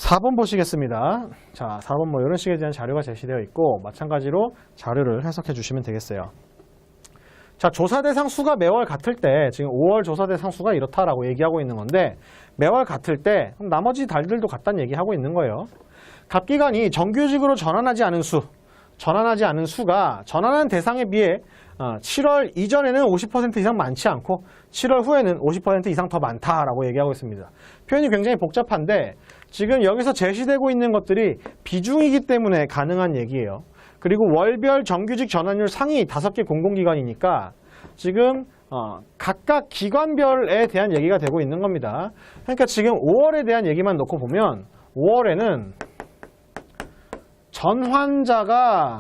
4번 보시겠습니다. 자, 4번 뭐 이런 식에 대한 자료가 제시되어 있고 마찬가지로 자료를 해석해 주시면 되겠어요. 자, 조사 대상 수가 매월 같을 때 지금 5월 조사 대상 수가 이렇다라고 얘기하고 있는 건데 매월 같을 때 그럼 나머지 달들도 같다는 얘기하고 있는 거예요. 갑기간이 정규직으로 전환하지 않은 수가 전환한 대상에 비해 7월 이전에는 50% 이상 많지 않고 7월 후에는 50% 이상 더 많다라고 얘기하고 있습니다. 표현이 굉장히 복잡한데 지금 여기서 제시되고 있는 것들이 비중이기 때문에 가능한 얘기예요. 그리고 월별 정규직 전환율 상위 5개 공공기관이니까 지금 각각 기관별에 대한 얘기가 되고 있는 겁니다. 그러니까 지금 5월에 대한 얘기만 놓고 보면 5월에는 전환자가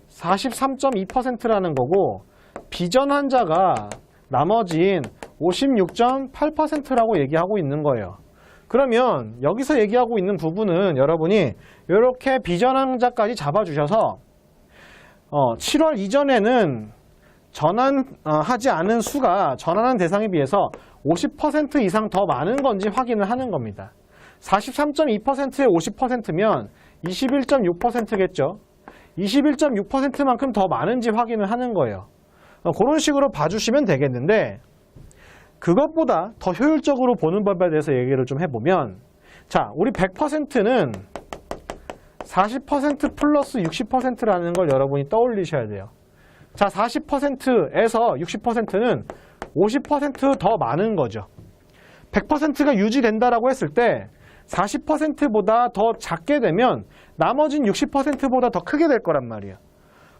43.2%라는 거고 비전환자가 나머지인 56.8%라고 얘기하고 있는 거예요. 그러면 여기서 얘기하고 있는 부분은 여러분이 이렇게 비전환자까지 잡아주셔서 7월 이전에는 전환하지 않은 수가 전환한 대상에 비해서 50% 이상 더 많은 건지 확인을 하는 겁니다. 43.2%에 50%면 21.6%겠죠. 21.6%만큼 더 많은지 확인을 하는 거예요. 그런 식으로 봐주시면 되겠는데 그것보다 더 효율적으로 보는 법에 대해서 얘기를 좀 해보면 자, 우리 100%는 40% 플러스 60%라는 걸 여러분이 떠올리셔야 돼요. 자, 40%에서 60%는 50% 더 많은 거죠. 100%가 유지된다라고 했을 때 40%보다 더 작게 되면 나머진 60%보다 더 크게 될 거란 말이에요.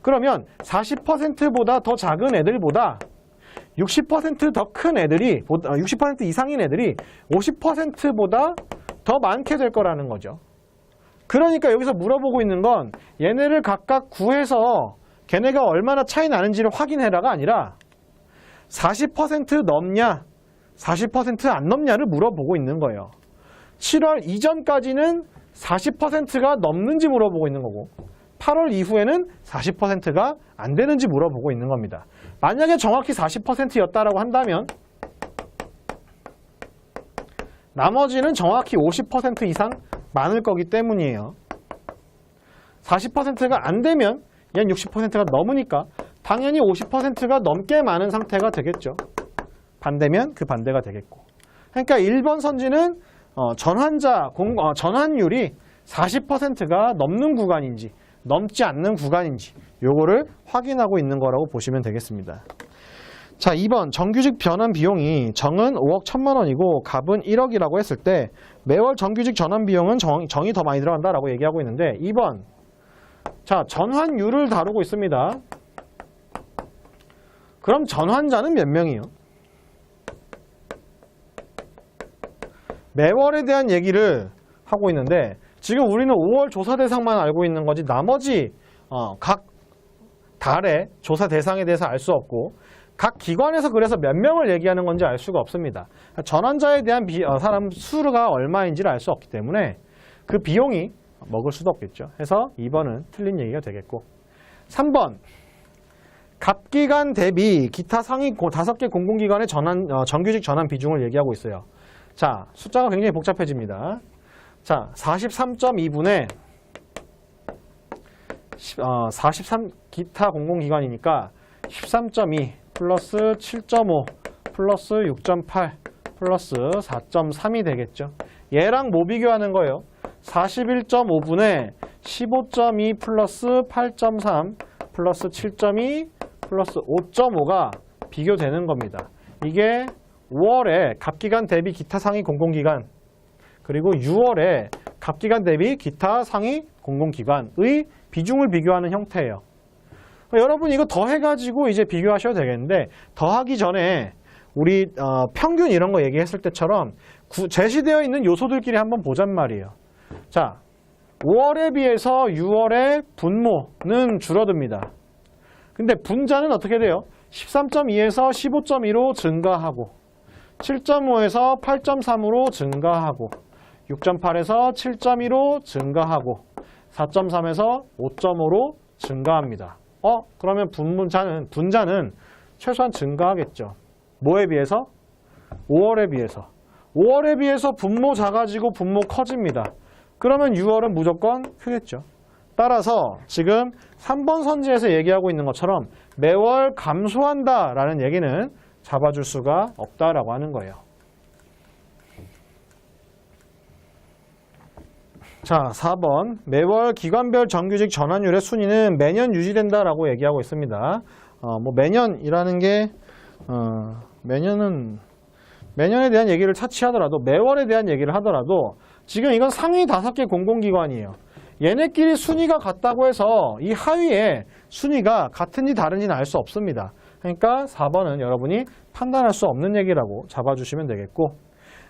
그러면 40%보다 더 작은 애들보다 60% 더 큰 애들이 60% 이상인 애들이 50%보다 더 많게 될 거라는 거죠. 그러니까 여기서 물어보고 있는 건 얘네를 각각 구해서 걔네가 얼마나 차이 나는지를 확인해라가 아니라 40% 넘냐 40% 안 넘냐를 물어보고 있는 거예요. 7월 이전까지는 40%가 넘는지 물어보고 있는 거고 8월 이후에는 40%가 안 되는지 물어보고 있는 겁니다. 만약에 정확히 40%였다라고 한다면 나머지는 정확히 50% 이상 많을 거기 때문이에요. 40%가 안 되면 얘는 60%가 넘으니까 당연히 50%가 넘게 많은 상태가 되겠죠. 반대면 그 반대가 되겠고. 그러니까 1번 선지는 전환율이 40%가 넘는 구간인지 넘지 않는 구간인지 요거를 확인하고 있는 거라고 보시면 되겠습니다. 자, 2번 정규직 변환 비용이 정은 5억 1천만 원이고 갑은 1억이라고 했을 때 매월 정규직 전환 비용은 정이 더 많이 들어간다라고 얘기하고 있는데 2번 자, 전환율을 다루고 있습니다. 그럼 전환자는 몇 명이요? 매월에 대한 얘기를 하고 있는데 지금 우리는 5월 조사 대상만 알고 있는 거지 나머지 각 달의 조사 대상에 대해서 알 수 없고 각 기관에서 그래서 몇 명을 얘기하는 건지 알 수가 없습니다. 전환자에 대한 사람 수가 얼마인지를 알 수 없기 때문에 그 비용이 먹을 수도 없겠죠. 해서 2번은 틀린 얘기가 되겠고 3번 갑기간 대비 기타 상위 5개 공공기관의 정규직 전환 비중을 얘기하고 있어요. 자, 숫자가 굉장히 복잡해집니다. 자, 43.2분의 43 기타 공공기관이니까 13.2 플러스 7.5 플러스 6.8 플러스 4.3이 되겠죠. 얘랑 뭐 비교하는 거예요? 41.5분의 15.2 플러스 8.3 플러스 7.2 플러스 5.5가 비교되는 겁니다. 이게 5월에 갑기간 대비 기타 상위 공공기관 그리고 6월에 갑기간 대비 기타 상위 공공기관의 비중을 비교하는 형태예요. 여러분 이거 더해가지고 이제 비교하셔도 되겠는데 더하기 전에 우리 평균 이런 거 얘기했을 때처럼 제시되어 있는 요소들끼리 한번 보잔 말이에요. 자, 5월에 비해서 6월의 분모는 줄어듭니다. 근데 분자는 어떻게 돼요? 13.2에서 15.2로 증가하고 7.5에서 8.3으로 증가하고 6.8에서 7.2로 증가하고 4.3에서 5.5로 증가합니다. 그러면 분자는 최소한 증가하겠죠. 뭐에 비해서? 5월에 비해서. 5월에 비해서 분모 작아지고 분모 커집니다. 그러면 6월은 무조건 크겠죠. 따라서 지금 3번 선지에서 얘기하고 있는 것처럼 매월 감소한다라는 얘기는 잡아줄 수가 없다라고 하는 거예요. 자, 4번. 매월 기관별 정규직 전환율의 순위는 매년 유지된다라고 얘기하고 있습니다. 매년이라는 게, 매년에 대한 얘기를 차치하더라도, 매월에 대한 얘기를 하더라도, 지금 이건 상위 5개 공공기관이에요. 얘네끼리 순위가 같다고 해서 이 하위에 순위가 같은지 다른지는 알 수 없습니다. 그러니까 4번은 여러분이 판단할 수 없는 얘기라고 잡아주시면 되겠고,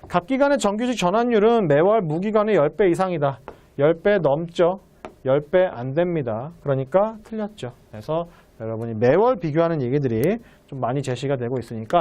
갑기관의 정규직 전환율은 매월 무기관의 10배 이상이다. 10배 넘죠. 10배 안 됩니다. 그러니까 틀렸죠. 그래서 여러분이 매월 비교하는 얘기들이 좀 많이 제시가 되고 있으니까